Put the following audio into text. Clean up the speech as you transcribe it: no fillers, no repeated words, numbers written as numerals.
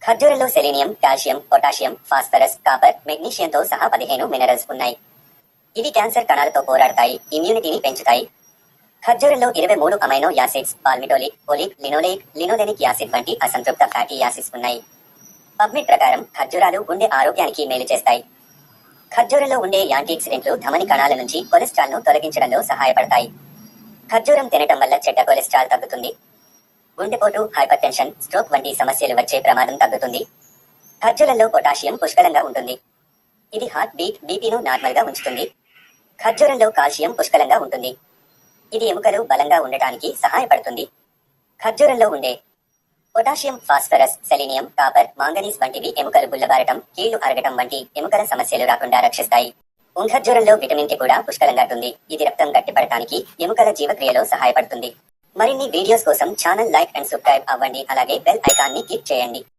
ఖర్జూరంలో selenium, calcium, potassium, phosphorus, copper, మెగ్నీషియంతో సహా 15 minerals ఉన్నాయి. ఇవి క్యాన్సర్ కణాలతో పోరాడతాయి, ఇమ్యూనిటీని పెంచుతాయి. ఖర్జూరంలో 23 అమైనో యాసిడ్స్, పాల్మిటోలిక్, ఒలిక్, లినోలేయిక్, లినోలెనిక్ యాసిడ్ వంటి అసంతృప్త ఫ్యాటీ యాసిడ్స్ ఉన్నాయి. పబ్మెడ్ ప్రకారం ఖర్జూరాలు గుండె ఆరోగ్యానికి మేలు చేస్తాయి. ఖర్జూరంలో ఉండే యాంటీఆక్సిడెంట్లు ధమని కణాల నుంచి కొలెస్ట్రాల్ను తొలగించడంలో సహాయపడతాయి. ఖర్జూరం తినటం వల్ల చెడ్డ కొలెస్ట్రాల్ తగ్గుతుంది. గుండెపోటు, హైపర్ టెన్షన్, స్ట్రోక్ వంటి సమస్యలు వచ్చే ప్రమాదం తగ్గుతుంది. ఖర్జూరంలో పొటాషియం పుష్కలంగా ఉంటుంది. ఇది హార్ట్ బీట్, బీపీను నార్మల్ గా ఉంచుతుంది. ఖర్జూరంలో కాల్షియం పుష్కలంగా ఉంటుంది. ఇది ఎముకలు బలంగా ఉండటానికి సహాయపడుతుంది. ఖర్జూరంలో ఉండే potassium, phosphorus, selenium, copper, manganese వంటివి ఎముకలు గుల్లబారటం, కీళ్లు అరగటం వంటి ఎముకల సమస్యలు రాకుండా రక్షిస్తాయి. ఖర్జూరంలో విటమిన్ కే కూడా పుష్కలంగా ఉంటుంది. ఇది రక్తం గట్టిపడటానికి, ఎముకల జీవక్రియలో సహాయపడుతుంది. మరిన్ని వీడియోస్ కోసం ఛానల్ లైక్ అండ్ సబ్స్క్రైబ్ అవ్వండి. అలాగే బెల్ ఐకాన్ ని క్లిక్ చేయండి.